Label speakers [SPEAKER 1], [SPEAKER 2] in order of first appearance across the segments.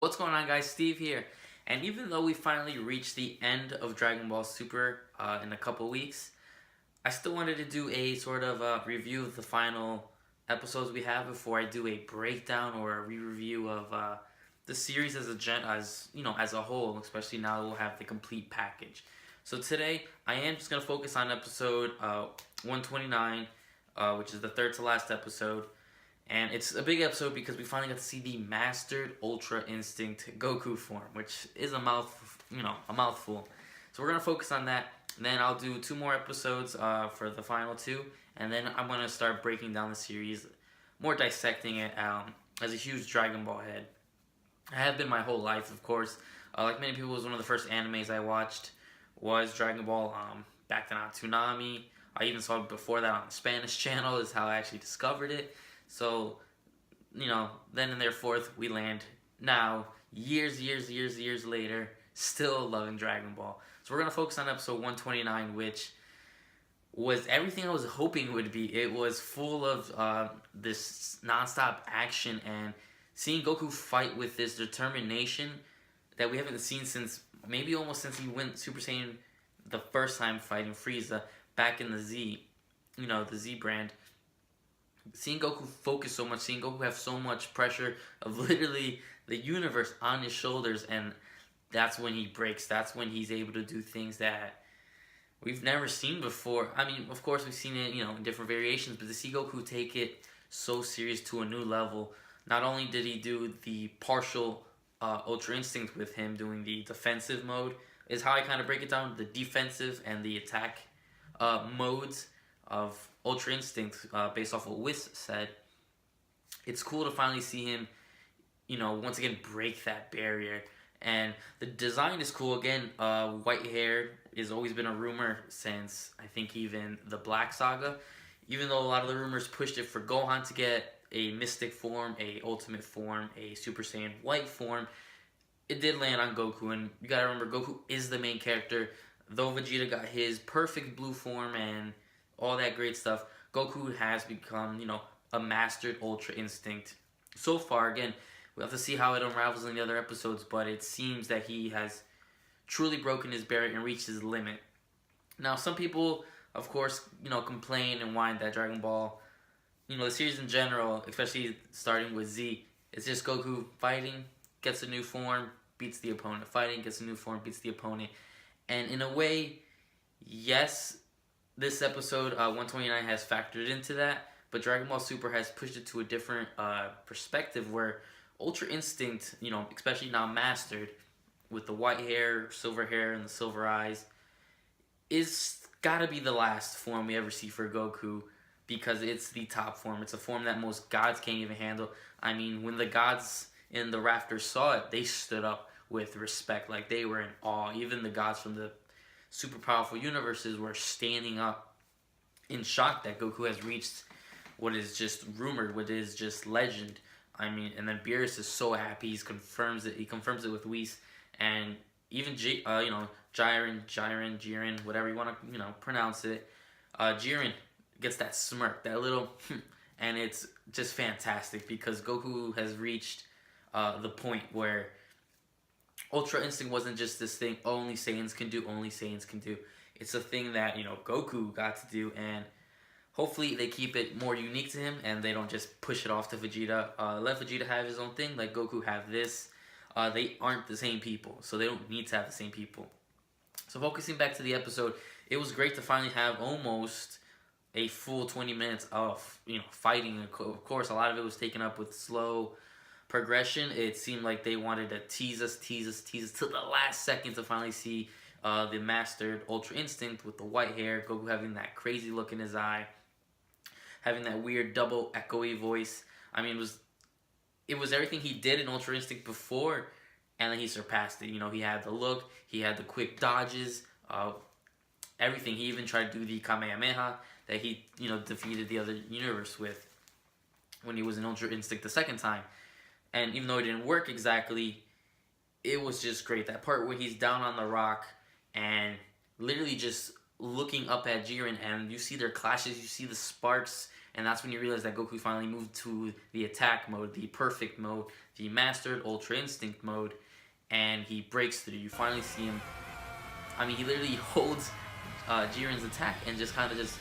[SPEAKER 1] What's going on, guys? Steve here. And even though we finally reached the end of Dragon Ball Super in a couple weeks, I still wanted to do a sort of review of the final episodes we have before I do a breakdown or a re-review of the series as a whole. Especially now that we'll have the complete package. So today I am just gonna focus on episode 129, which is the third to last episode. And it's a big episode because we finally got to see the mastered Ultra Instinct Goku form, which is a mouthful. So we're gonna focus on that. And then I'll do two more episodes for the final two, and then I'm gonna start breaking down the series, more dissecting it as a huge Dragon Ball head. I have been my whole life, of course. Like many people, it was one of the first animes I watched was Dragon Ball. Back then on Toonami, I even saw it before that on the Spanish channel. Is how I actually discovered it. So, then and therefore we land now, years later, still loving Dragon Ball. So we're gonna focus on episode 129, which was everything I was hoping it would be. It was full of this nonstop action and seeing Goku fight with this determination that we haven't seen since maybe almost since he went Super Saiyan the first time fighting Frieza back in the Z, the Z brand. Seeing Goku focus so much, seeing Goku have so much pressure of literally the universe on his shoulders, and that's when he breaks. That's when he's able to do things that we've never seen before. I mean, of course, we've seen it, in different variations, but to see Goku take it so serious to a new level, not only did he do the partial Ultra Instinct with him doing the defensive mode, is how I kind of break it down, the defensive and the attack modes of Ultra Instinct, based off what Whis said. It's cool to finally see him, once again break that barrier. And the design is cool. Again, white hair has always been a rumor since I think even the Black Saga. Even though a lot of the rumors pushed it for Gohan to get a Mystic form, a Ultimate form, a Super Saiyan White form, it did land on Goku. And you gotta remember, Goku is the main character. Though Vegeta got his perfect blue form and all that great stuff, Goku has become, a mastered Ultra Instinct. So far, again, we'll have to see how it unravels in the other episodes, but it seems that he has truly broken his barrier and reached his limit. Now, some people, of course, complain and whine that Dragon Ball, the series in general, especially starting with Z, it's just Goku fighting, gets a new form, beats the opponent, fighting, gets a new form, beats the opponent. And in a way, yes, this episode 129 has factored into that, but Dragon Ball Super has pushed it to a different perspective where Ultra Instinct, especially now mastered with the white hair, and the silver eyes, is gotta be the last form we ever see for Goku because it's the top form. It's a form that most gods can't even handle. I mean, when the gods in the rafters saw it, they stood up with respect, like they were in awe. Even the gods from the super powerful universes were standing up in shock that Goku has reached what is just rumored, what is just legend. I mean, and then Beerus is so happy. He confirms it with Whis, and even Jiren, whatever you want to pronounce it. Jiren gets that smirk, that little, and it's just fantastic because Goku has reached the point where Ultra Instinct wasn't just this thing only Saiyans can do, only Saiyans can do. It's a thing that, Goku got to do, and hopefully they keep it more unique to him and they don't just push it off to Vegeta. Let Vegeta have his own thing, let Goku have this. They aren't the same people, so they don't need to have the same people. So focusing back to the episode, it was great to finally have almost a full 20 minutes of, fighting. Of course, a lot of it was taken up with slow progression. It seemed like they wanted to tease us to the last second to finally see the mastered Ultra Instinct with the white hair, Goku having that crazy look in his eye, having that weird double echoey voice. I mean, it was everything he did in Ultra Instinct before, and then he surpassed it. He had the look, he had the quick dodges, everything. He even tried to do the Kamehameha that he, defeated the other universe with when he was in Ultra Instinct the second time. And even though it didn't work exactly, it was just great. That part where he's down on the rock and literally just looking up at Jiren, and you see their clashes, you see the sparks And that's when you realize that Goku finally moved to the attack mode, the perfect mode, the mastered Ultra Instinct mode, and he breaks through. You finally see him. I mean, he literally holds Jiren's attack and just kind of just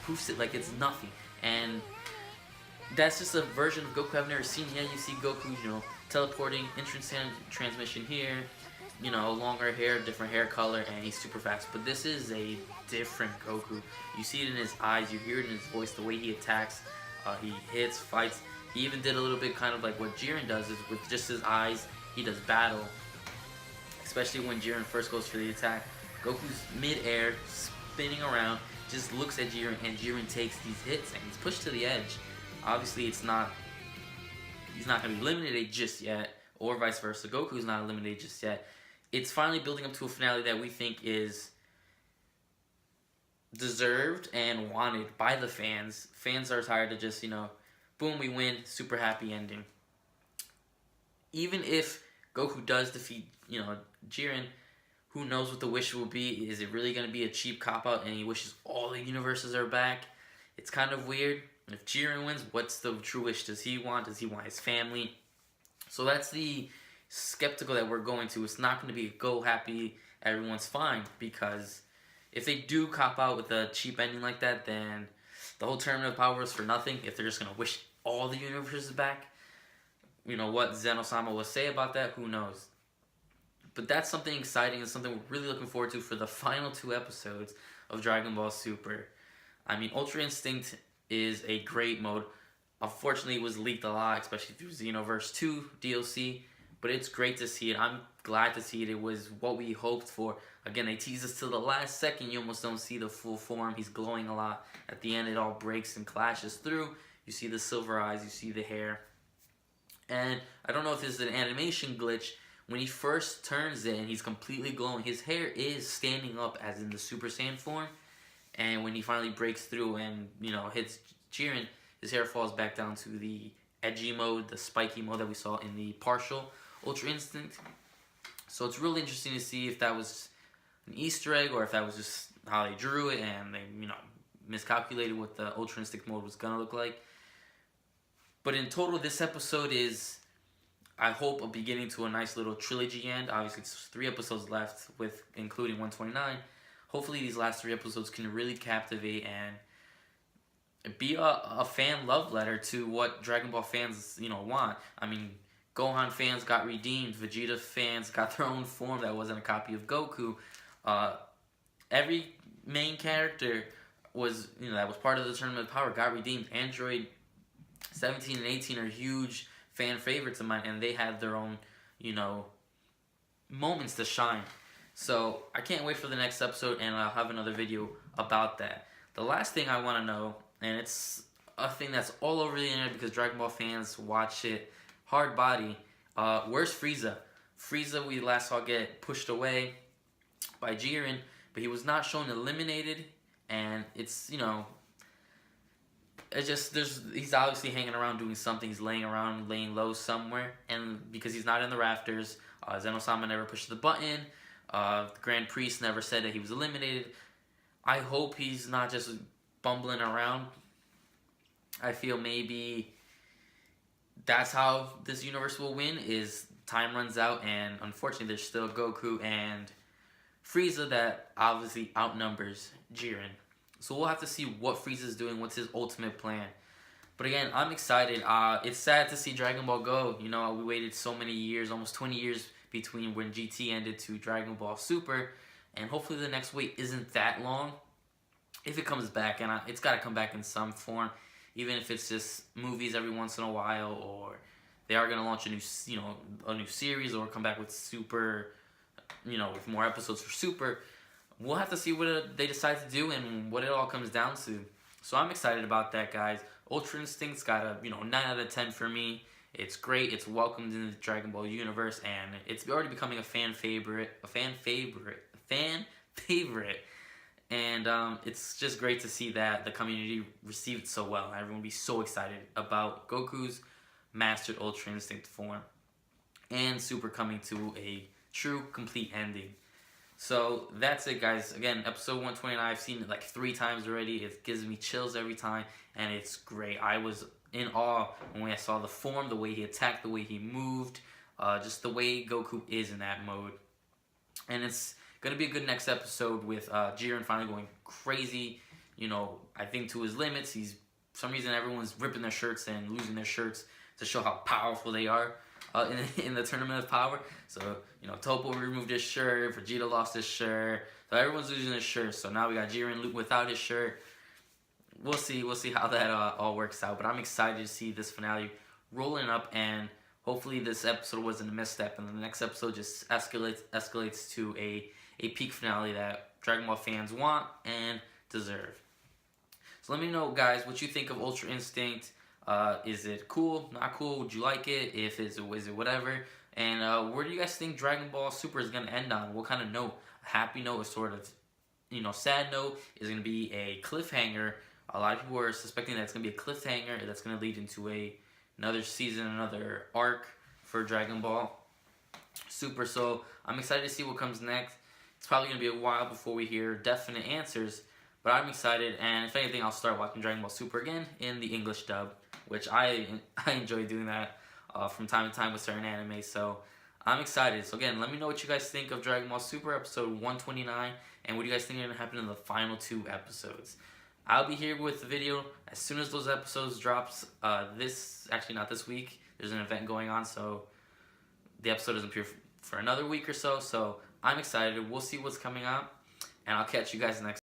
[SPEAKER 1] poofs it like it's nothing. And that's just a version of Goku I've never seen yet. You see Goku, teleporting, entrance transmission here, longer hair, different hair color, and he's super fast. But this is a different Goku. You see it in his eyes, you hear it in his voice, the way he attacks, he hits, fights. He even did a little bit kind of like what Jiren does, is with just his eyes, he does battle. Especially when Jiren first goes for the attack. Goku's mid-air, spinning around, just looks at Jiren, and Jiren takes these hits, and he's pushed to the edge. Obviously, he's not going to be eliminated just yet, or vice versa. Goku's not eliminated just yet. It's finally building up to a finale that we think is deserved and wanted by the fans. Fans are tired of just, boom, we win, super happy ending. Even if Goku does defeat, Jiren, who knows what the wish will be? Is it really going to be a cheap cop-out and he wishes all the universes are back? It's kind of weird. If Jiren wins, what's the true wish does he want? Does he want his family? So that's the skeptical that we're going to. It's not going to be go happy, everyone's fine, because if they do cop out with a cheap ending like that, then the whole Tournament of Power is for nothing. If they're just going to wish all the universes back, what Zeno-sama will say about that, who knows? But that's something exciting and something we're really looking forward to for the final 2 episodes of Dragon Ball Super. I mean, Ultra Instinct is a great mode. Unfortunately, it was leaked a lot, especially through Xenoverse 2 DLC. But it's great to see it. I'm glad to see it. It was what we hoped for. Again, they tease us till the last second. You almost don't see the full form. He's glowing a lot. At the end, it all breaks and clashes through. You see the silver eyes. You see the hair. And I don't know if this is an animation glitch. When he first turns it and he's completely glowing, his hair is standing up as in the Super Saiyan form. And when he finally breaks through and, hits Jiren, his hair falls back down to the edgy mode, the spiky mode that we saw in the partial Ultra Instinct. So it's really interesting to see if that was an Easter egg or if that was just how they drew it and they, miscalculated what the Ultra Instinct mode was going to look like. But in total, this episode is, I hope, a beginning to a nice little trilogy end. Obviously, it's 3 episodes left, with including 129. Hopefully, these last 3 episodes can really captivate and be a fan love letter to what Dragon Ball fans, want. I mean, Gohan fans got redeemed. Vegeta fans got their own form that wasn't a copy of Goku. Every main character was, that was part of the Tournament of Power got redeemed. Android 17 and 18 are huge fan favorites of mine, and they had their own, moments to shine. So I can't wait for the next episode, and I'll have another video about that. The last thing I want to know, and it's a thing that's all over the internet because Dragon Ball fans watch it hard body, where's Frieza? Frieza, we last saw get pushed away by Jiren, but he was not shown eliminated, and it's, it's just, he's obviously hanging around doing something. He's laying around, laying low somewhere, and because he's not in the rafters, Zeno-sama never pushed the button, the Grand Priest never said that he was eliminated. I hope he's not just bumbling around. I feel maybe that's how this universe will win, is time runs out, and unfortunately there's still Goku and Frieza that obviously outnumbers Jiren. So we'll have to see what Frieza's doing, what's his ultimate plan. But again, I'm excited. It's sad to see Dragon Ball go. We waited so many years, almost 20 years, between when GT ended to Dragon Ball Super. And hopefully the next wait isn't that long. If it comes back, and it's got to come back in some form. Even if it's just movies every once in a while, or they are going to launch a new series, or come back with Super, with more episodes for Super. We'll have to see what they decide to do and what it all comes down to. So I'm excited about that, guys. Ultra Instinct's got a 9 out of 10 for me. It's great. It's welcomed in the Dragon Ball universe, and it's already becoming a fan favorite. And it's just great to see that the community received it so well. Everyone will be so excited about Goku's mastered Ultra Instinct form and Super coming to a true, complete ending. So that's it, guys. Again, episode 129. I've seen it like 3 times already. It gives me chills every time, and it's great. I was in awe when I saw the form, the way he attacked, the way he moved, just the way Goku is in that mode. And it's gonna be a good next episode with Jiren finally going crazy. You know, I think to his limits. He's for some reason everyone's ripping their shirts and losing their shirts to show how powerful they are in the Tournament of Power. So you know, Toppo removed his shirt, Vegeta lost his shirt, so everyone's losing their shirts. So now we got Jiren without his shirt. We'll see how that all works out. But I'm excited to see this finale rolling up, and hopefully this episode wasn't a misstep, and the next episode just escalates to a peak finale that Dragon Ball fans want and deserve. So let me know, guys, what you think of Ultra Instinct. Is it cool? Not cool? Would you like it? If is it whatever? And where do you guys think Dragon Ball Super is gonna end on? What kind of note? A happy note, a sort of, you know, sad note? Is it gonna be a cliffhanger? A lot of people are suspecting that it's gonna be a cliffhanger that's gonna lead into another season, another arc for Dragon Ball Super. So I'm excited to see what comes next. It's probably gonna be a while before we hear definite answers, but I'm excited. And if anything, I'll start watching Dragon Ball Super again in the English dub, which I enjoy doing that from time to time with certain anime. So I'm excited. So again, let me know what you guys think of Dragon Ball Super episode 129, and what do you guys think is gonna happen in the final 2 episodes. I'll be here with the video as soon as those episodes drops. Actually not this week. There's an event going on, so the episode doesn't appear for another week or so. So I'm excited. We'll see what's coming up, and I'll catch you guys next.